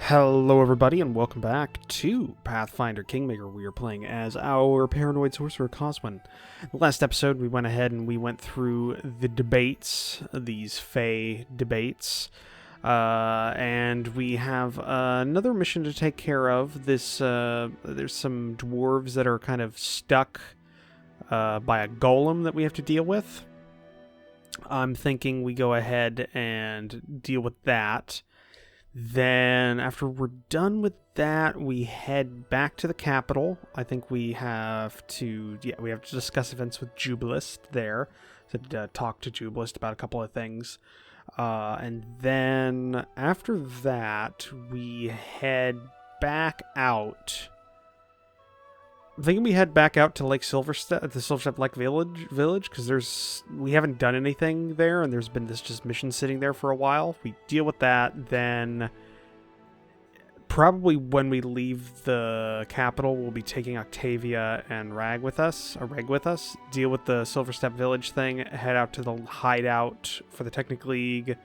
Hello everybody and welcome back to Pathfinder Kingmaker. We are playing as our paranoid sorcerer Coswin. The last episode we went ahead and we went through the debates, these Fae debates, and we have another mission to take care of. There's some dwarves that are kind of stuck by a golem that we have to deal with. I'm thinking we go ahead and deal with that. Then, after we're done with that, we head back to the capital. I think we have to discuss events with Jubilist there. To talk to Jubilist about a couple of things. And then, after that, we head back out. I'm thinking we head back out to Lake Silverstep, the Silverstep Lake Village, because we haven't done anything there, and there's been this just mission sitting there for a while. We deal with that, then probably when we leave the capital, we'll be taking Octavia and Reg with us. Deal with the Silverstep Village thing, head out to the hideout for the Technic League.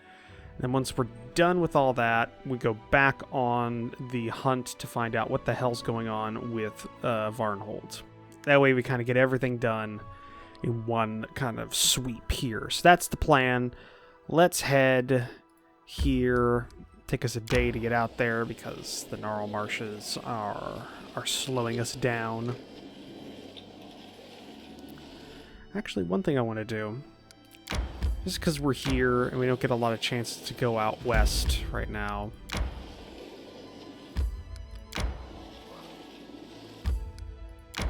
And then once we're done with all that, we go back on the hunt to find out what the hell's going on with Varnhold. That way we kind of get everything done in one kind of sweep here. So that's the plan. Let's head here. Take us a day to get out there because the Gnarl Marshes are slowing us down. Actually, one thing I want to do, just because we're here and we don't get a lot of chances to go out west right now.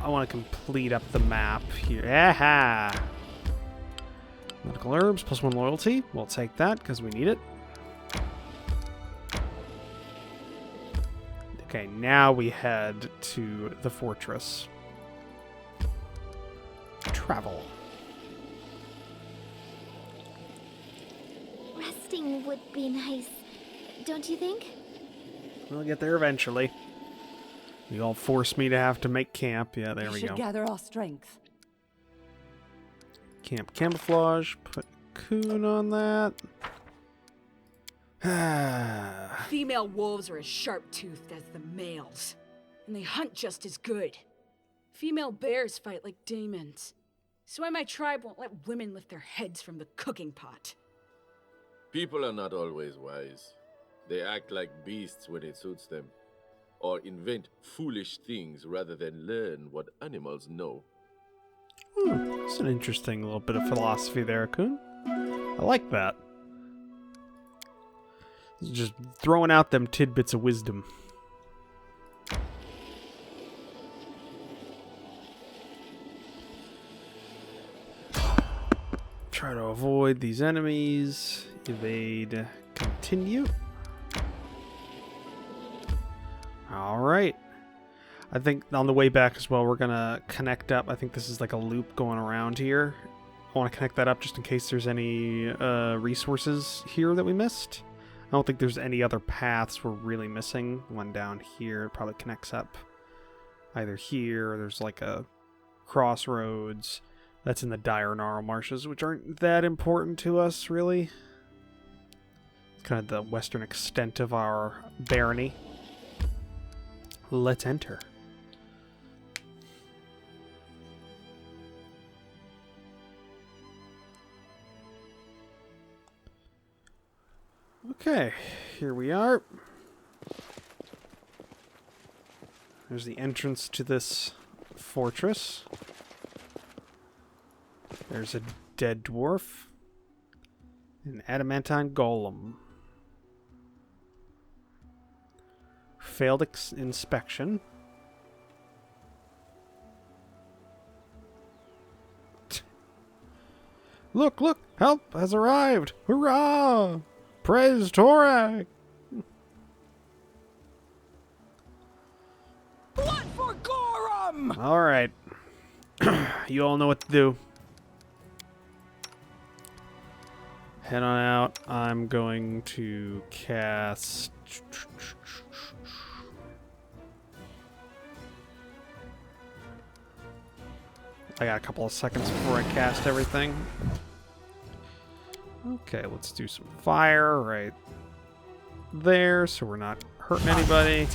I want to complete up the map here. Aha! Medical herbs, +1 loyalty. We'll take that because we need it. Okay, now we head to the fortress. Travel. Resting would be nice, don't you think? We'll get there eventually. You all forced me to have to make camp. Yeah, there we go. Should gather our strength. Camp camouflage. Put coon on that. Female wolves are as sharp-toothed as the males, and they hunt just as good. Female bears fight like demons. So why my tribe won't let women lift their heads from the cooking pot. People are not always wise. They act like beasts when it suits them, or invent foolish things rather than learn what animals know. It's an interesting little bit of philosophy there, Kun. I like that. Just throwing out them tidbits of wisdom. Try to avoid these enemies. Evade. Continue. Alright. I think on the way back as well, we're going to connect up. I think this is like a loop going around here. I want to connect that up just in case there's any resources here that we missed. I don't think there's any other paths we're really missing. One down here probably connects up either here or there's like a crossroads. That's in the dire Gnarl Marshes, which aren't that important to us, really. It's kind of the western extent of our barony. Let's enter. Okay, here we are. There's the entrance to this fortress. There's a dead dwarf. An adamantine golem. Failed inspection. Look, look! Help has arrived! Hurrah! Praise Torag! Blood for Gorum! Alright. You all know what to do. Head on out. I'm going to cast... I got a couple of seconds before I cast everything. Okay, let's do some fire right there so we're not hurting anybody.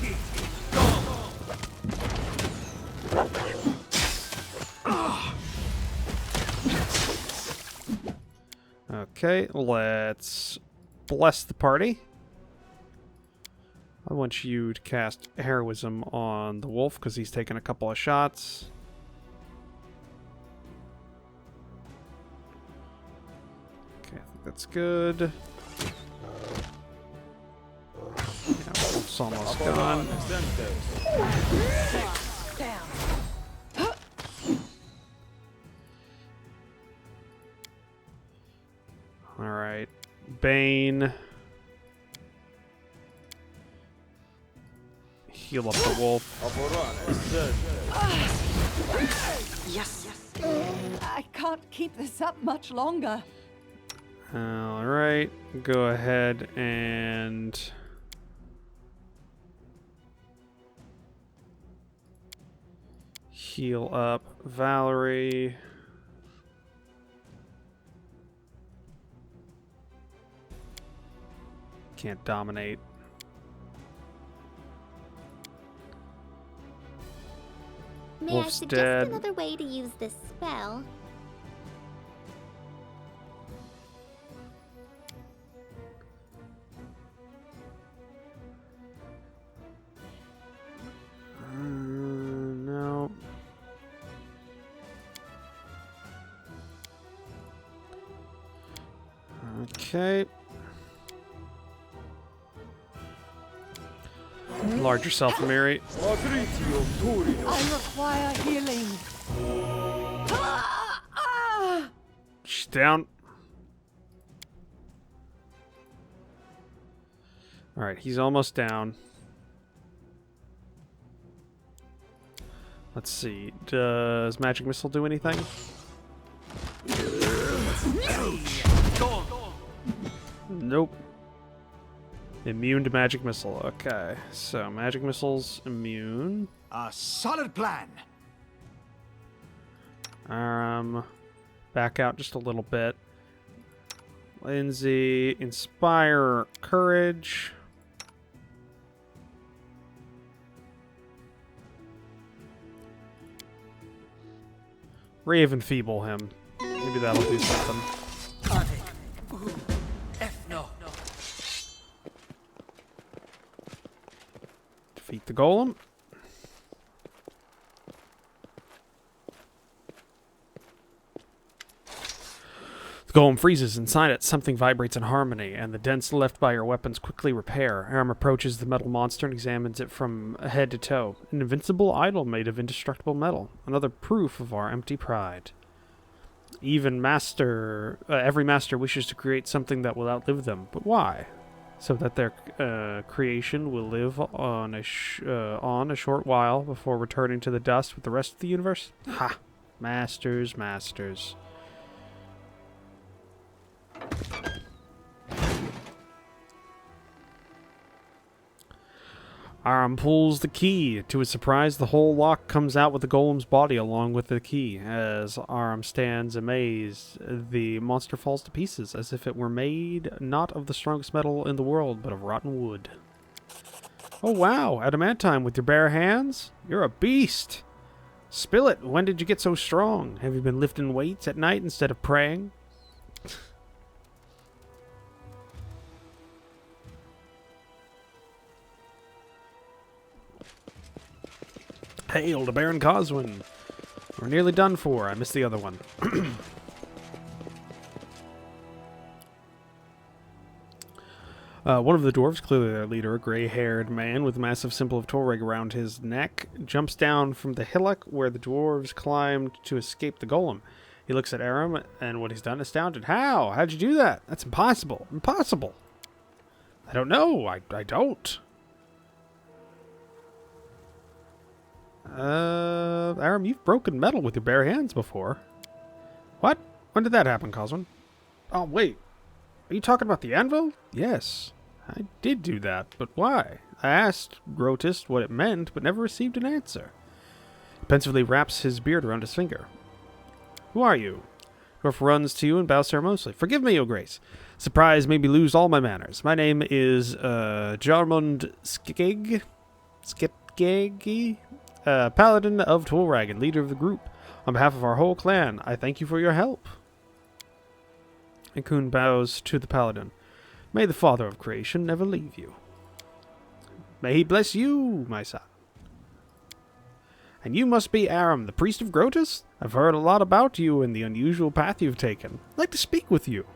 Okay, let's bless the party. I want you to cast Heroism on the wolf because he's taking a couple of shots. Okay, I think that's good. Yeah, wolf's almost gone. Alright. Bane. Heal up the wolf. Yes. I can't keep this up much longer. Alright. Go ahead and... heal up Valerie. Can't dominate. May Wolf's I suggest dead. another way to use this spell? No. Okay. Enlarge yourself, Mary. I require healing. She's down. Alright, he's almost down. Let's see. Does Magic Missile do anything? Nope. Immune to Magic Missile. Okay, so Magic Missile's immune. A solid plan. Back out just a little bit. Lindsay, inspire courage. Raven feeble him. Maybe that'll do something. Defeat the golem. The golem freezes inside it. Something vibrates in harmony, and the dents left by your weapons quickly repair. Aram approaches the metal monster and examines it from head to toe. An invincible idol made of indestructible metal. Another proof of our empty pride. Every master wishes to create something that will outlive them. But why? So that their creation will live on a short while before returning to the dust with the rest of the universe? Ha! Masters, masters. Aram pulls the key. To his surprise, the whole lock comes out with the golem's body along with the key. As Aram stands amazed, the monster falls to pieces, as if it were made not of the strongest metal in the world, but of rotten wood. Oh wow, adamantine with your bare hands? You're a beast! Spill it! When did you get so strong? Have you been lifting weights at night instead of praying? Hail to Baron Coswin. We're nearly done for. I missed the other one. One of the dwarves, clearly their leader, a gray-haired man with a massive symbol of Toreg around his neck, jumps down from the hillock where the dwarves climbed to escape the golem. He looks at Aram and what he's done, astounded. How? How'd you do that? That's impossible. Impossible. I don't know. I don't. Aram, you've broken metal with your bare hands before. What? When did that happen, Coswin? Oh, wait. Are you talking about the anvil? Yes, I did do that, but why? I asked Grotus what it meant, but never received an answer. He pensively wraps his beard around his finger. Who are you? Dwarf runs to you and bows ceremoniously. Forgive me, your grace. Surprise made me lose all my manners. My name is Jarmund Skig? Skipgagi? Paladin of Torag and leader of the group. On behalf of our whole clan, I thank you for your help. And Kuhn bows to the paladin. May the Father of Creation never leave you. May he bless you, my son. And you must be Aram, the priest of Grotus? I've heard a lot about you and the unusual path you've taken. I'd like to speak with you.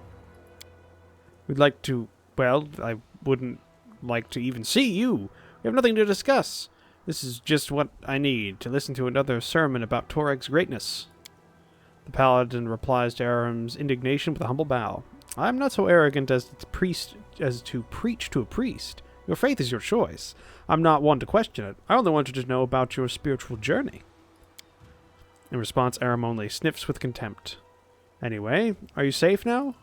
We'd like to... Well, I wouldn't like to even see you. We have nothing to discuss. This is just what I need, to listen to another sermon about Torag's greatness. The paladin replies to Aram's indignation with a humble bow. I'm not so arrogant as to preach to a priest. Your faith is your choice. I'm not one to question it. I only wanted to know about your spiritual journey. In response, Aram only sniffs with contempt. Anyway, are you safe now?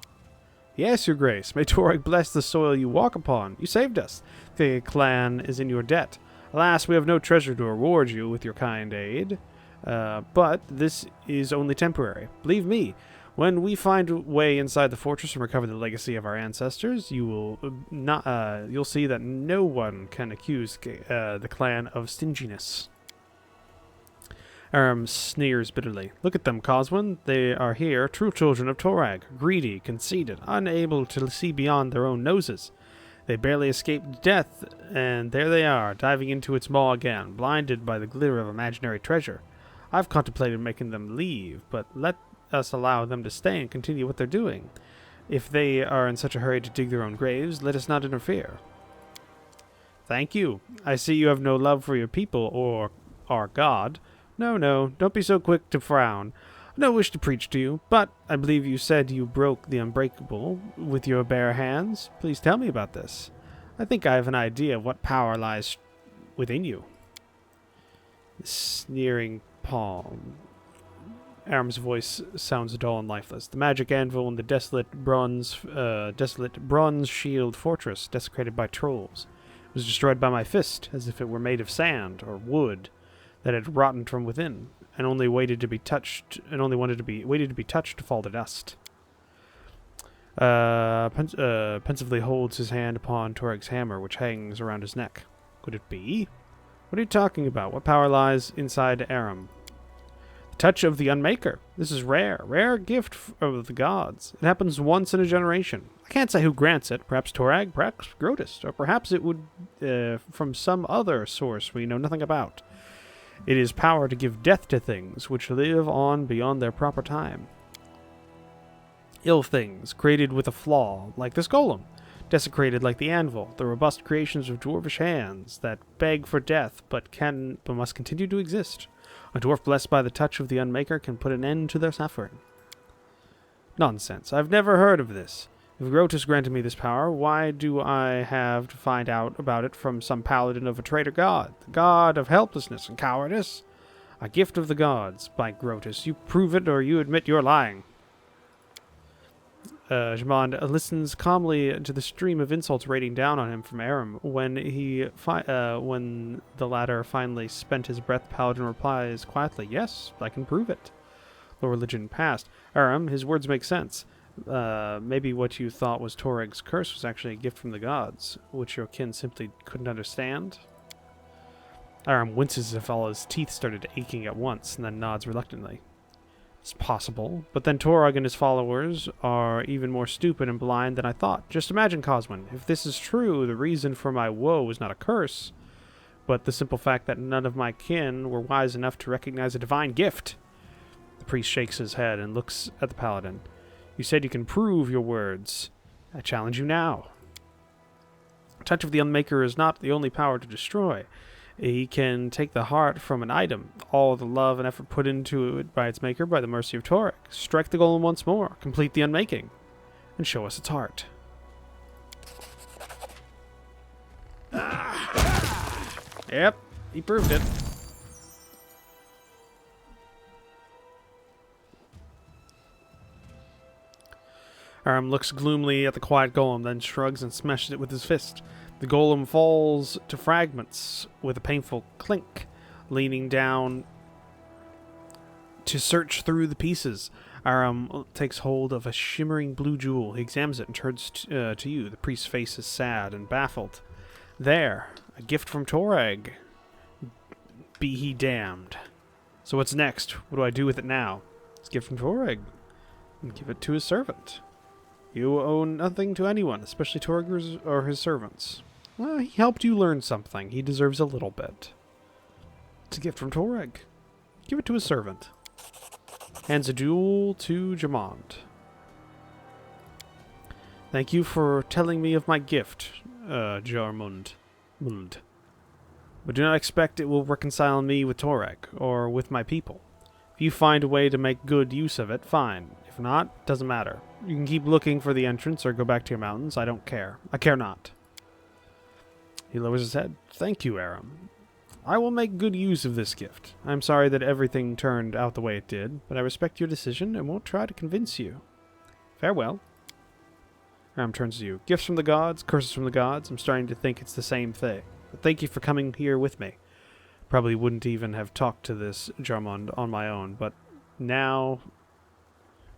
Yes, your grace. May Torag bless the soil you walk upon. You saved us. The clan is in your debt. Alas, we have no treasure to reward you with your kind aid. But this is only temporary. Believe me, when we find a way inside the fortress and recover the legacy of our ancestors, you'll see that no one can accuse the clan of stinginess. Aram sneers bitterly. Look at them, Coswin. They are here, true children of Torag, greedy, conceited, unable to see beyond their own noses. They barely escaped death, and there they are, diving into its maw again, blinded by the glitter of imaginary treasure. I've contemplated making them leave, but let us allow them to stay and continue what they're doing. If they are in such a hurry to dig their own graves, let us not interfere. Thank you. I see you have no love for your people or our god. No, don't be so quick to frown. No wish to preach to you, but I believe you said you broke the unbreakable with your bare hands. Please tell me about this. I think I have an idea of what power lies within you. The sneering palm. Aram's voice sounds dull and lifeless. The magic anvil in the desolate bronze shield fortress, desecrated by trolls, was destroyed by my fist, as if it were made of sand or wood that had rotten from within, and only waited to be touched to fall to dust. Pensively holds his hand upon Torag's hammer, which hangs around his neck. Could it be? What are you talking about? What power lies inside Aram? The touch of the Unmaker. This is rare gift of the gods. It happens once in a generation. I can't say who grants it. Perhaps Torag, perhaps Grotus, or perhaps it would from some other source we know nothing about. It is power to give death to things which live on beyond their proper time. Ill things, created with a flaw, like this golem, desecrated like the anvil, the robust creations of dwarvish hands that beg for death but must continue to exist. A dwarf blessed by the touch of the Unmaker can put an end to their suffering. Nonsense. I've never heard of this. If Grotus granted me this power, why do I have to find out about it from some paladin of a traitor god? The god of helplessness and cowardice? A gift of the gods. By Grotus, you prove it or you admit you're lying. Jamond listens calmly to the stream of insults raining down on him from Aram. When the latter finally spent his breath, Paladin replies quietly, "Yes, I can prove it." Low religion passed. Aram, his words make sense. Maybe what you thought was Torag's curse was actually a gift from the gods, which your kin simply couldn't understand. Aram winces as if all his teeth started aching at once, and then nods reluctantly. It's possible, but then Torag and his followers are even more stupid and blind than I thought. Just imagine, Coswin, if this is true, the reason for my woe is not a curse, but the simple fact that none of my kin were wise enough to recognize a divine gift. The priest shakes his head and looks at the paladin. You said you can prove your words. I challenge you now. The touch of the Unmaker is not the only power to destroy. He can take the heart from an item, all the love and effort put into it by its maker by the mercy of Torag. Strike the golem once more, complete the unmaking, and show us its heart. Yep, he proved it. Aram looks gloomily at the quiet golem, then shrugs and smashes it with his fist. The golem falls to fragments with a painful clink, leaning down to search through the pieces. Aram takes hold of a shimmering blue jewel. He examines it and turns to you. The priest's face is sad and baffled. There, a gift from Toreg. Be he damned. So what's next? What do I do with it now? It's a gift from Toreg. And give it to his servant. You owe nothing to anyone, especially Toreg or his servants. Well, he helped you learn something. He deserves a little bit. It's a gift from Toreg. Give it to his servant. Hands a jewel to Jamond. Thank you for telling me of my gift, Jarmund. But do not expect it will reconcile me with Toreg, or with my people. If you find a way to make good use of it, fine. If not, doesn't matter. You can keep looking for the entrance or go back to your mountains. I don't care. I care not. He lowers his head. Thank you, Aram. I will make good use of this gift. I'm sorry that everything turned out the way it did, but I respect your decision and won't try to convince you. Farewell. Aram turns to you. Gifts from the gods, curses from the gods. I'm starting to think it's the same thing. But thank you for coming here with me. Probably wouldn't even have talked to this Jarmond on my own, but now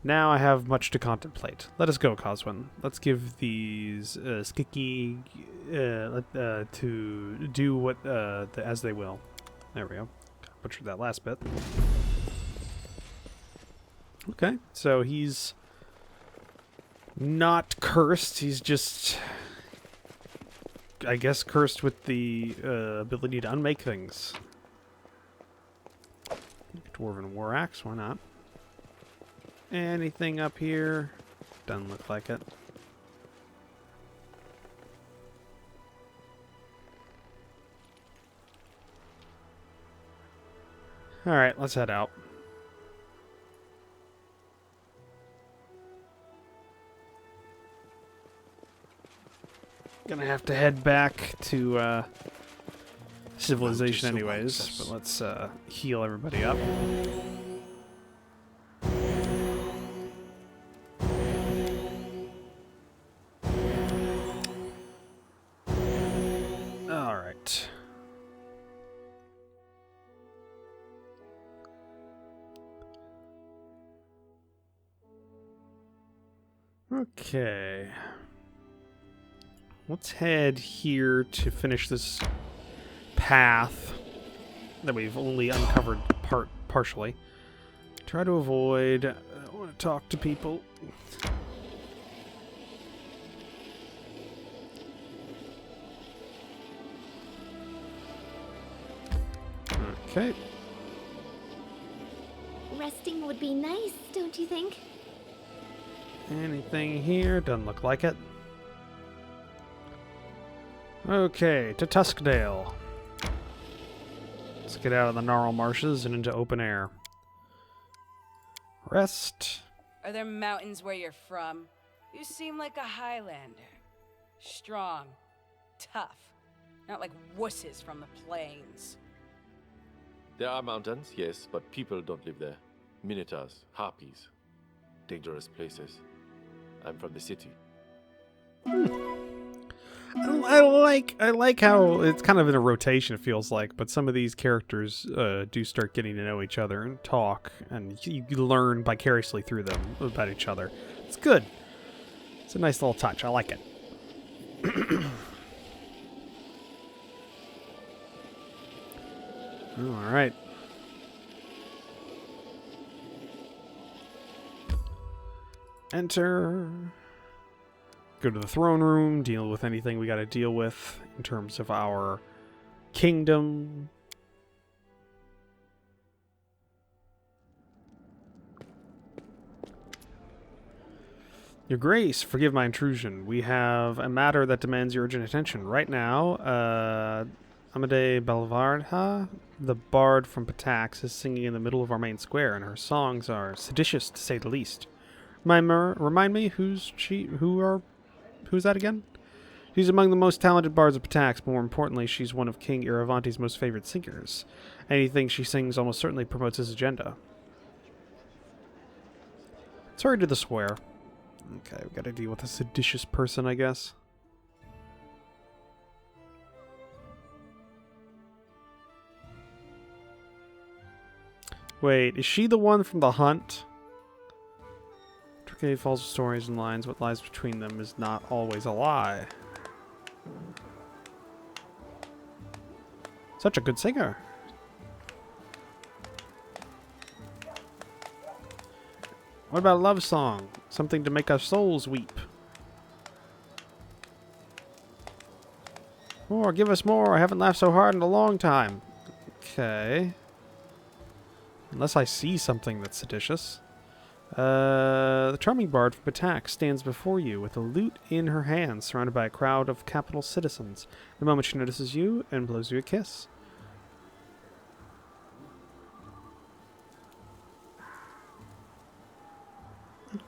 I have much to contemplate. Let us go, Coswin. Let's give these Skiki to do what as they will. There we go. Butchered that last bit. Okay, so he's not cursed. He's just, I guess, cursed with the ability to unmake things. Dwarven War Axe, why not? Anything up here? Doesn't look like it. Alright, let's head out. Gonna have to head back to civilization anyways, but let's heal everybody up. Alright. Okay. Let's head here to finish this path that we've only uncovered partially. Try to avoid... I don't want to talk to people. Okay. Resting would be nice, don't you think? Anything here? Doesn't look like it. Okay, to Tuskdale. Let's get out of the gnarl marshes and into open air. Rest. Are there mountains where you're from? You seem like a Highlander. Strong, tough, not like wusses from the plains. There are mountains, yes, but people don't live there. Minotaurs, harpies, dangerous places. I'm from the city. I like how it's kind of in a rotation, it feels like, but some of these characters do start getting to know each other and talk, and you learn vicariously through them about each other. It's good. It's a nice little touch. I like it. All right. Enter. Go to the throne room, deal with anything we got to deal with in terms of our kingdom. Your Grace, forgive my intrusion. We have a matter that demands your urgent attention. Right now, Amade Belvardha, the bard from Patax, is singing in the middle of our main square, and her songs are seditious, to say the least. Remind me, who's that again? She's among the most talented bards of Patax. More importantly, she's one of King Iravanti's most favorite singers. Anything she sings almost certainly promotes his agenda. Sorry to the swear. Okay, we gotta deal with a seditious person, I guess. Wait, is she the one from the hunt? Okay, false stories and lines. What lies between them is not always a lie. Such a good singer. What about a love song? Something to make our souls weep. More, give us more. I haven't laughed so hard in a long time. Okay. Unless I see something that's seditious. The charming bard from Patak stands before you with a lute in her hand, surrounded by a crowd of capital citizens. The moment she notices you and blows you a kiss.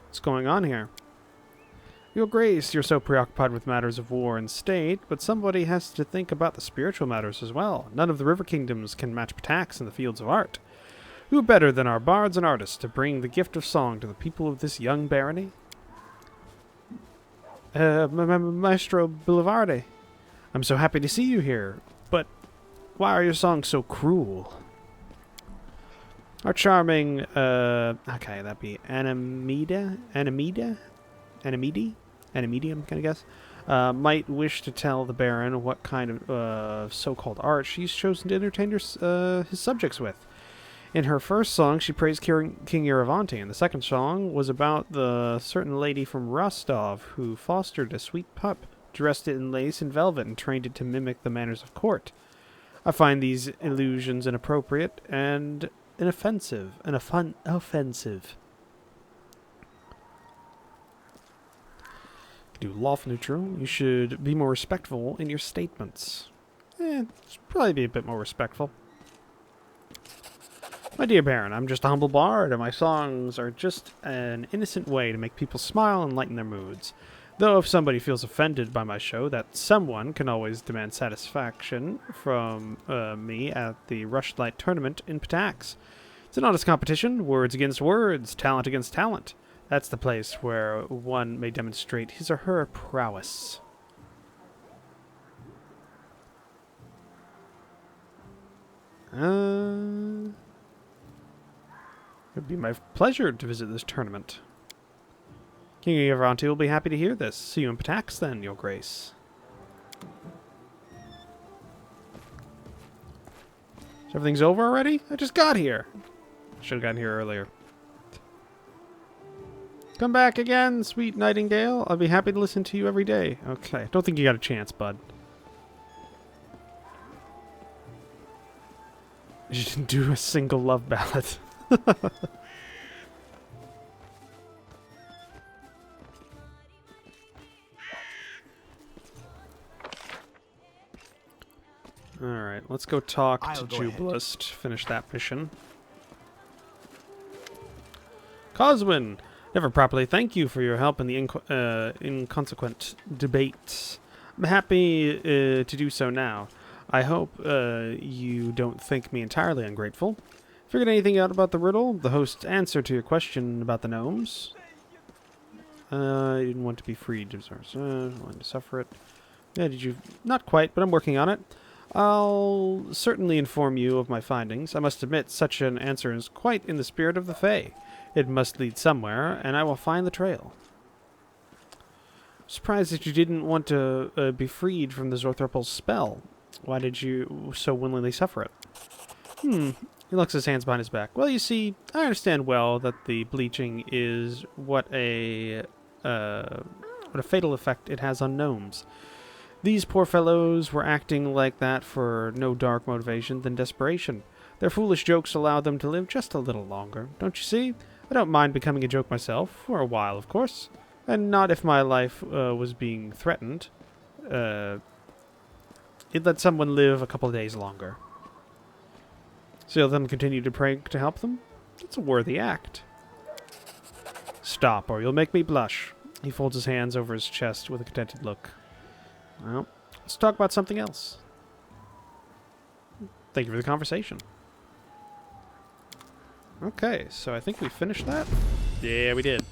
What's going on here? Your Grace, you're so preoccupied with matters of war and state, but somebody has to think about the spiritual matters as well. None of the river kingdoms can match Pataks in the fields of art. Who better than our bards and artists to bring the gift of song to the people of this young barony? Maestro Boulevarde, I'm so happy to see you here, but why are your songs so cruel? Our charming, okay, that'd be Animidi, I'm gonna guess, might wish to tell the Baron what kind of so-called art she's chosen to entertain his subjects with. In her first song, she praised King Iravanti, and the second song was about the certain lady from Rostov who fostered a sweet pup, dressed it in lace and velvet, and trained it to mimic the manners of court. I find these illusions inappropriate and offensive. Do lawful neutral. You should be more respectful in your statements. Should probably be a bit more respectful. My dear Baron, I'm just a humble bard, and my songs are just an innocent way to make people smile and lighten their moods. Though if somebody feels offended by my show, that someone can always demand satisfaction from me at the Rushlight tournament in Patax. It's an honest competition, words against words, talent against talent. That's the place where one may demonstrate his or her prowess. It would be my pleasure to visit this tournament. King Iravanti will be happy to hear this. See you in Patax then, Your Grace. So everything's over already? I just got here. Should have gotten here earlier. Come back again, sweet nightingale. I'll be happy to listen to you every day. Okay, don't think you got a chance, bud. You didn't do a single love ballad. Alright, let's go talk to Jubilist. Finish that mission. Coswin! Never properly thank you for your help in the inconsequent debates. I'm happy to do so now. I hope you don't think me entirely ungrateful. Figured anything out about the riddle? The host's answer to your question about the gnomes? You didn't want to be freed. Wanted to suffer it. Yeah, did you? Not quite, but I'm working on it. I'll certainly inform you of my findings. I must admit, such an answer is quite in the spirit of the Fae. It must lead somewhere, and I will find the trail. Surprised that you didn't want to be freed from the Zorthropal's spell. Why did you so willingly suffer it? He looks his hands behind his back. Well, you see, I understand well that the bleaching is what a fatal effect it has on gnomes. These poor fellows were acting like that for no dark motivation than desperation. Their foolish jokes allowed them to live just a little longer. Don't you see? I don't mind becoming a joke myself, for a while, of course. And not if my life was being threatened. It let someone live a couple of days longer. So you'll then continue to prank to help them? It's a worthy act. Stop, or you'll make me blush. He folds his hands over his chest with a contented look. Well, let's talk about something else. Thank you for the conversation. Okay, so I think we finished that. Yeah, we did.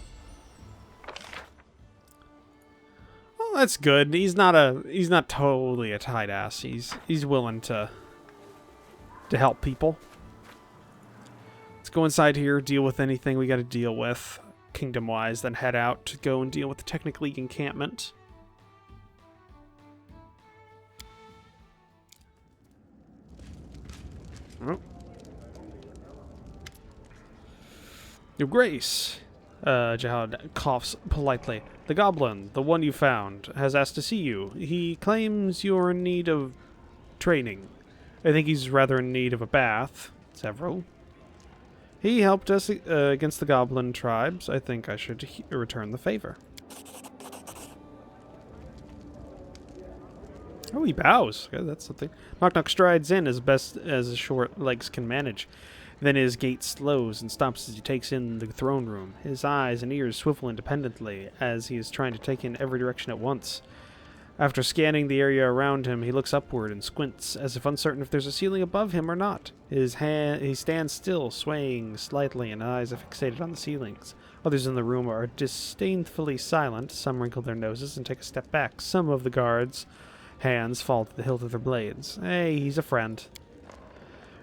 Well, that's good. He's not totally a tight ass. He's willing to help people. Let's go inside here, deal with anything we got to deal with. kingdom-wise, then head out to go and deal with the Technic League encampment. Oh. Your Grace, Jihad coughs politely. The goblin, the one you found, has asked to see you. He claims you're in need of training. I think he's rather in need of a bath. Several. He helped us against the goblin tribes. I think I should return the favor. Oh, he bows. Okay, that's something. Knock Knock strides in as best as his short legs can manage. Then his gait slows and stops as he takes in the throne room. His eyes and ears swivel independently as he is trying to take in every direction at once. After scanning the area around him, he looks upward and squints, as if uncertain if there's a ceiling above him or not. He stands still, swaying slightly, and eyes are fixated on the ceilings. Others in the room are disdainfully silent. Some wrinkle their noses and take a step back. Some of the guards' hands fall to the hilt of their blades. Hey, he's a friend.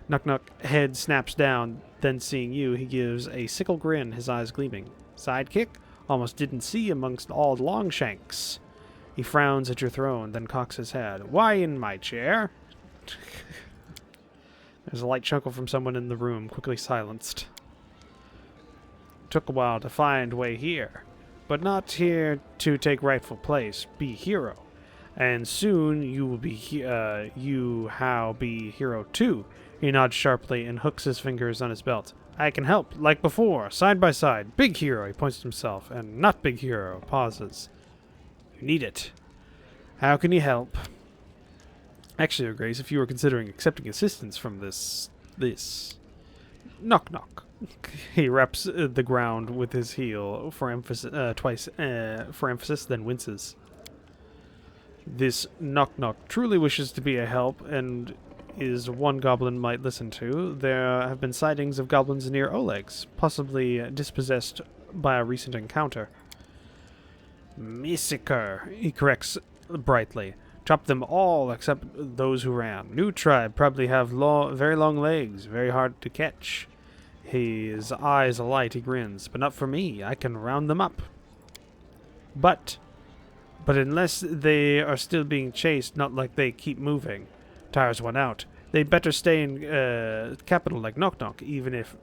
Knock Knock head snaps down, then seeing you, he gives a sickle grin, his eyes gleaming. Sidekick? Almost didn't see amongst all the Longshanks. He frowns at your throne, then cocks his head. Why in my chair? There's a light chuckle from someone in the room, quickly silenced. Took a while to find way here, but not here to take rightful place. Be hero. And soon you will be be hero too. He nods sharply and hooks his fingers on his belt. I can help, like before, side by side. Big hero, he points to himself, and not big hero, pauses. You need it. How can you help? Actually, Your Grace, if you were considering accepting assistance from this... Knock knock. He raps the ground with his heel for emphasis, twice for emphasis, then winces. This knock knock truly wishes to be a help, and is one goblin might listen to. There have been sightings of goblins near Oleg's, possibly dispossessed by a recent encounter. Massacre, he corrects brightly. Chop them all except those who ran. New tribe probably have very long legs, very hard to catch. His eyes alight, he grins. But not for me, I can round them up. But unless they are still being chased, not like they keep moving. Tires one out. They'd better stay in capital like Knock Knock, even if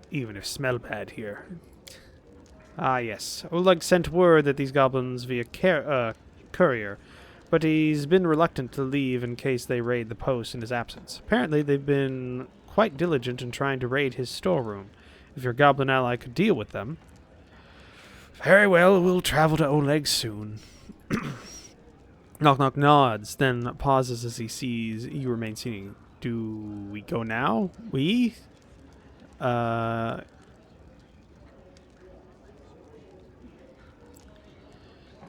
smell bad here. Ah, yes. Oleg sent word that these goblins via courier, but he's been reluctant to leave in case they raid the post in his absence. Apparently, they've been quite diligent in trying to raid his storeroom. If your goblin ally could deal with them... Very well, we'll travel to Oleg soon. Knock Knock nods, then pauses as he sees you remain sitting. Do we go now? We?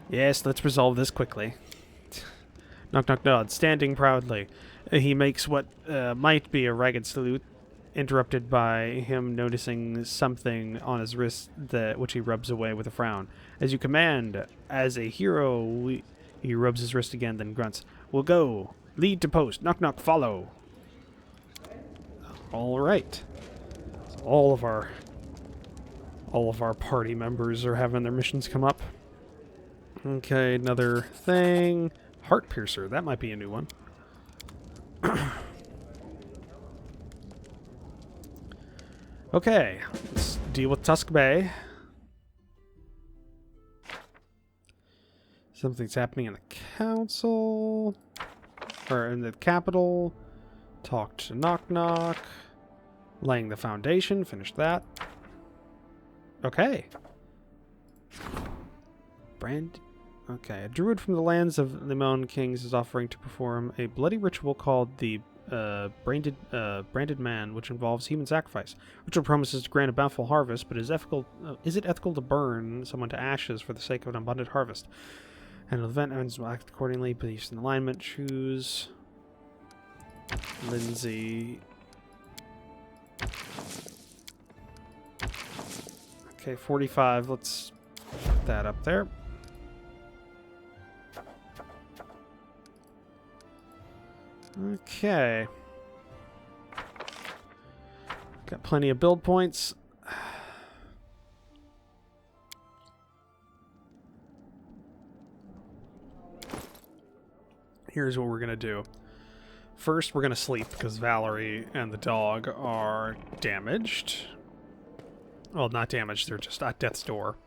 Yes, let's resolve this quickly. Knock Knock nods, standing proudly. He makes what might be a ragged salute, interrupted by him noticing something on his wrist which he rubs away with a frown. As you command, as a hero, he rubs his wrist again, then grunts. We'll go. Lead to post. Knock Knock follow. All right. So all of our party members are having their missions come up. Okay, another thing. Heart Piercer. That might be a new one. Okay, let's deal with Tusk Bay. Something's happening in the council. Or in the capital. Talk to Knock Knock. Laying the foundation. Finished that. Okay. Okay, a druid from the lands of the Mountain Kings is offering to perform a bloody ritual called the branded man, which involves human sacrifice. Ritual promises to grant a bountiful harvest, but is it ethical to burn someone to ashes for the sake of an abundant harvest? And the event ends will act accordingly. Beliefs in alignment. Choose Lindsay. Okay, 45. Let's put that up there. Okay. Got plenty of build points. Here's what we're going to do. First, we're going to sleep because Valerie and the dog are damaged. Well, not damaged, they're just at death's door.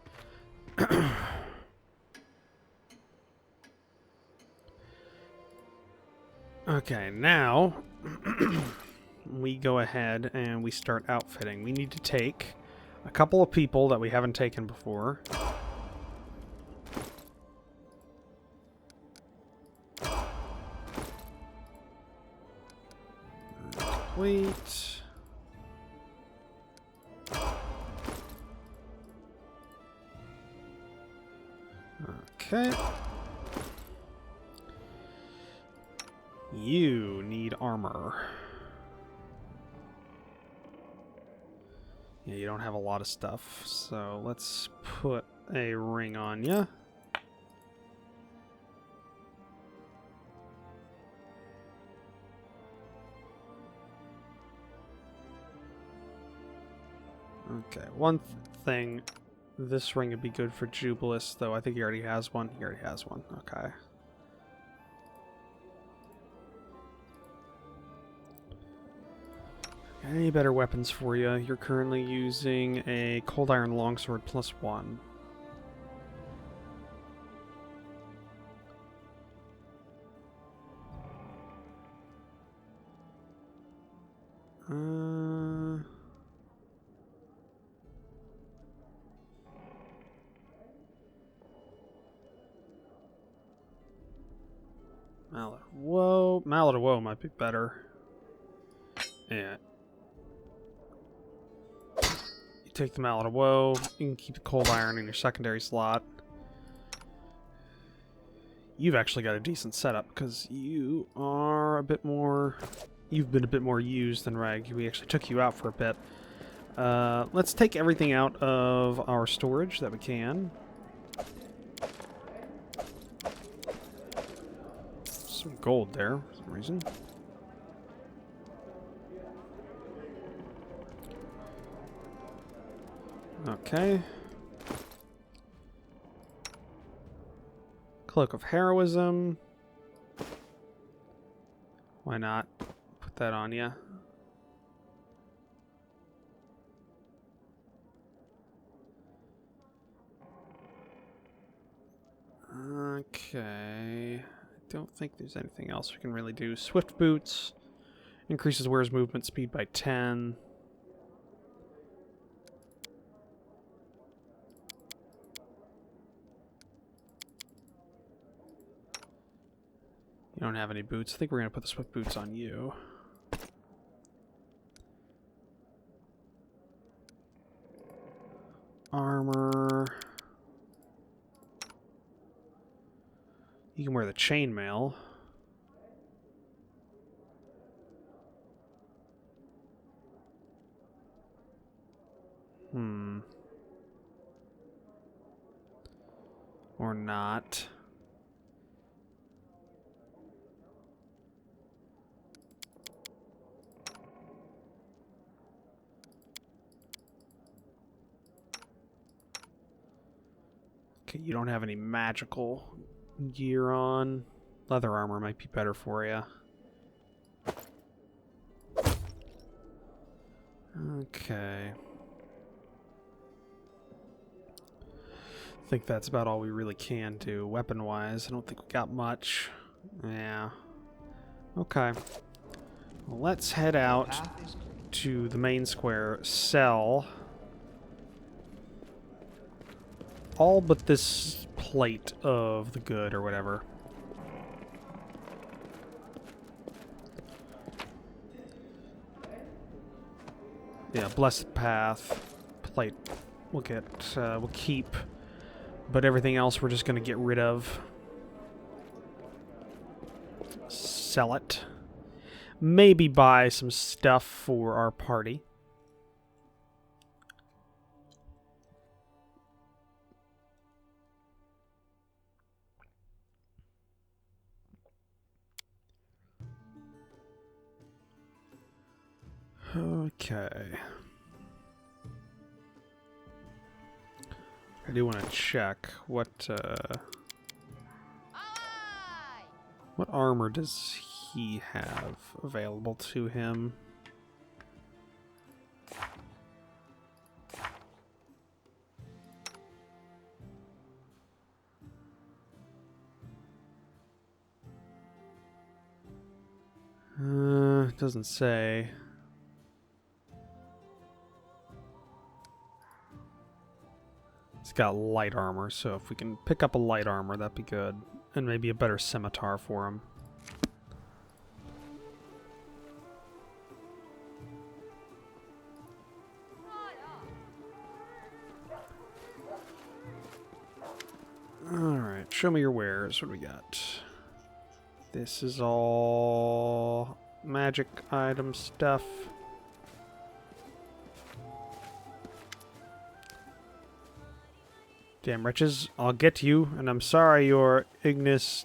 Okay, now we go ahead and we start outfitting. We need to take a couple of people that we haven't taken before. Wait. Okay. You need armor. Yeah, you don't have a lot of stuff, so let's put a ring on you. Okay, one thing, this ring would be good for Jubilis, though I think he already has one. He already has one, okay. Any better weapons for you? You're currently using a cold iron longsword +1. Mallet of Woe might be better. Yeah. You take the Mallet of Woe, you can keep the cold iron in your secondary slot. You've actually got a decent setup because you are a bit more... You've been a bit more used than Reg. We actually took you out for a bit. Let's take everything out of our storage that we can. Some gold there for some reason. Okay. Cloak of Heroism. Why not? Put that on you. Okay. I don't think there's anything else we can really do. Swift Boots. Increases wearer's movement speed by 10. You don't have any boots. I think we're going to put the Swift Boots on you. Armor. You can wear the chainmail. Or not. Okay, you don't have any magical gear on. Leather armor might be better for you. Okay. I think that's about all we really can do weapon-wise. I don't think we got much. Yeah. Okay. Well, let's head out to the main square, sell all but this plate of the good or whatever. Yeah, Blessed Path plate we'll get, we'll keep, but everything else we're just gonna get rid of. Sell it. Maybe buy some stuff for our party. Okay. I do want to check what What armor does he have available to him? Doesn't say. It's got light armor, so if we can pick up a light armor, that'd be good. And maybe a better scimitar for him. Alright, show me your wares. What do we got? This is all magic item stuff. Damn wretches, I'll get to you, and I'm sorry your Ignis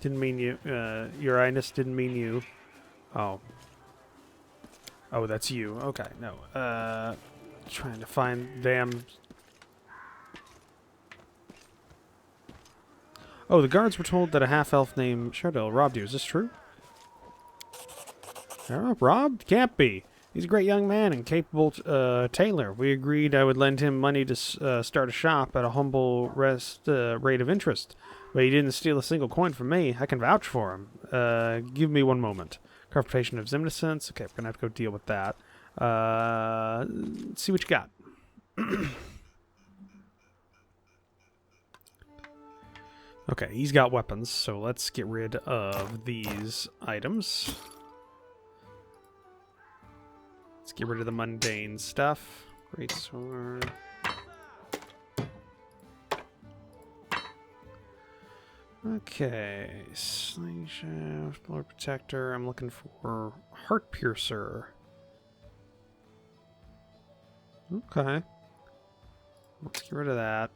didn't mean you, your Ignis didn't mean you. Oh. Oh, that's you. Okay, no. Trying to find damn... Oh, the guards were told that a half-elf named Shardell robbed you. Is this true? Robbed? Can't be. He's a great young man and capable tailor. We agreed I would lend him money to start a shop at a humble rate of interest. But he didn't steal a single coin from me. I can vouch for him. Give me one moment. Confirmation of innocence. Okay, we're going to have to go deal with that. Let's see what you got. Okay, he's got weapons, so let's get rid of these items. Let's get rid of the mundane stuff. Great sword. Okay, sling shaft, blood protector. I'm looking for heart piercer. Okay, let's get rid of that.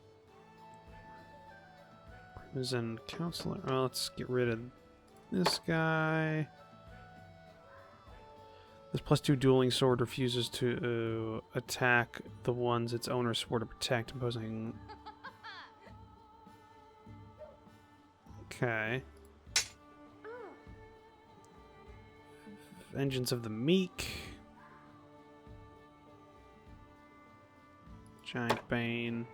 Crimson counselor. Oh, let's get rid of this guy. This +2 dueling sword refuses to attack the ones its owner swore to protect, imposing... Okay. Vengeance of the Meek. Giant Bane.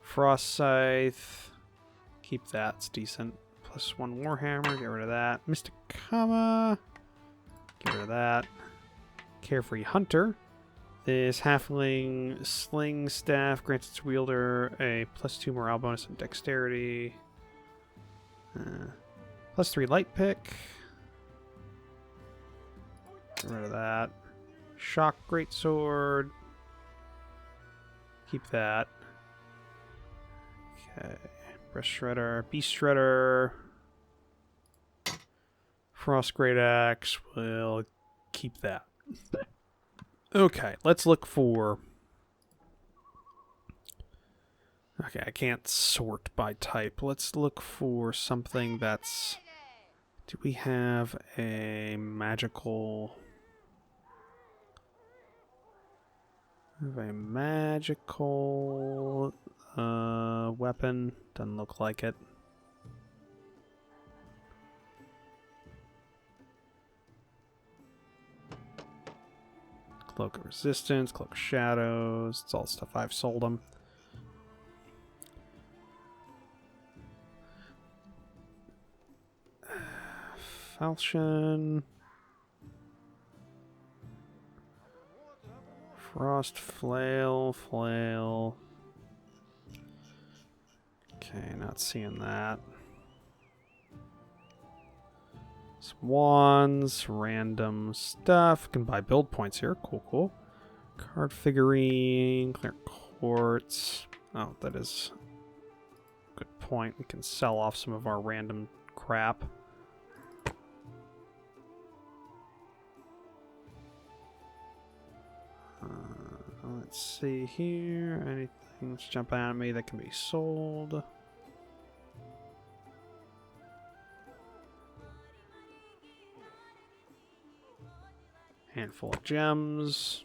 Frost Scythe. Keep that, it's decent. +1 Warhammer, get rid of that. Mystic Kama. Get rid of that. Carefree Hunter. This halfling sling staff grants its wielder a +2 morale bonus and dexterity. +3 light pick. Get rid of that. Shock greatsword. Keep that. Okay. Breast shredder. Beast shredder. Frost great axe. We'll keep that. Okay, let's look for... Okay, I can't sort by type. Let's look for something that's... Do we have a magical... Have a magical weapon? Doesn't look like it. Cloak of Resistance, Cloak of Shadows. It's all stuff I've sold them. Falchion. Frost Flail. Okay, not seeing that. Some wands, random stuff. Can buy build points here. Cool. Card figurine, clear quartz. Oh, that is a good point. We can sell off some of our random crap. Let's see here. Anything's jumping out at me that can be sold. Handful of gems.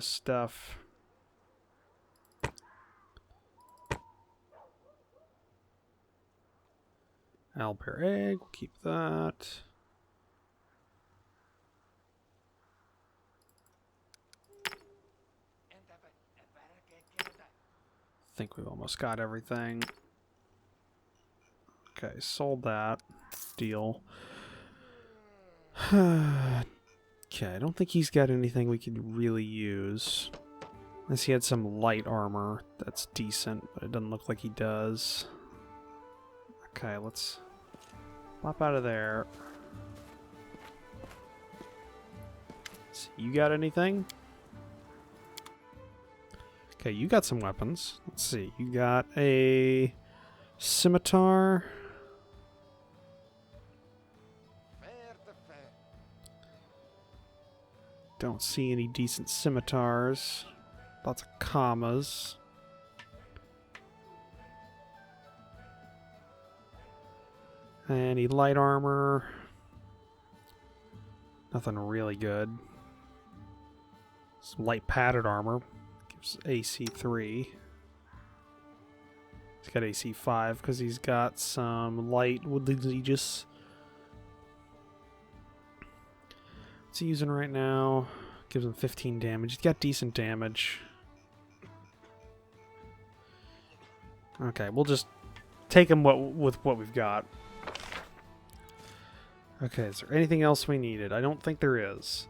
this stuff. Owlbear egg, we'll keep that. I think we've almost got everything. Okay, sold that. Deal. Okay, I don't think he's got anything we could really use. Unless he had some light armor that's decent, but it doesn't look like he does. Okay, let's pop out of there. So you got anything? Okay, you got some weapons. Let's see. You got a scimitar. Don't see any decent scimitars. Lots of commas. Any light armor? Nothing really good. Some light padded armor. Gives AC 3. He's got AC 5 because he's got some light woodlands aegis. What's he using right now? Gives him 15 damage. He's got decent damage. Okay, we'll just take him with what we've got. Okay, is there anything else we needed? I don't think there is.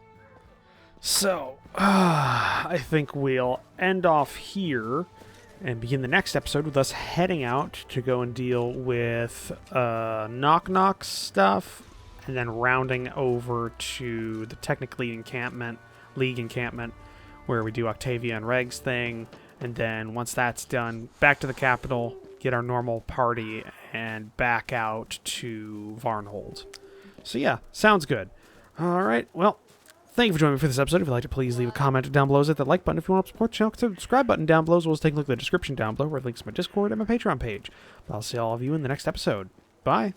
So, I think we'll end off here and begin the next episode with us heading out to go and deal with knock-knock stuff, and then rounding over to the technically League encampment, where we do Octavia and Reg's thing, and then once that's done, back to the capital, get our normal party, and back out to Varnhold. So yeah, sounds good. Alright, well, thank you for joining me for this episode. If you liked it, please leave a comment down below. Hit that like button if you want to support the channel. Hit the subscribe button down below, as well as take a look at the description down below, where links to my Discord and my Patreon page. But I'll see all of you in the next episode. Bye!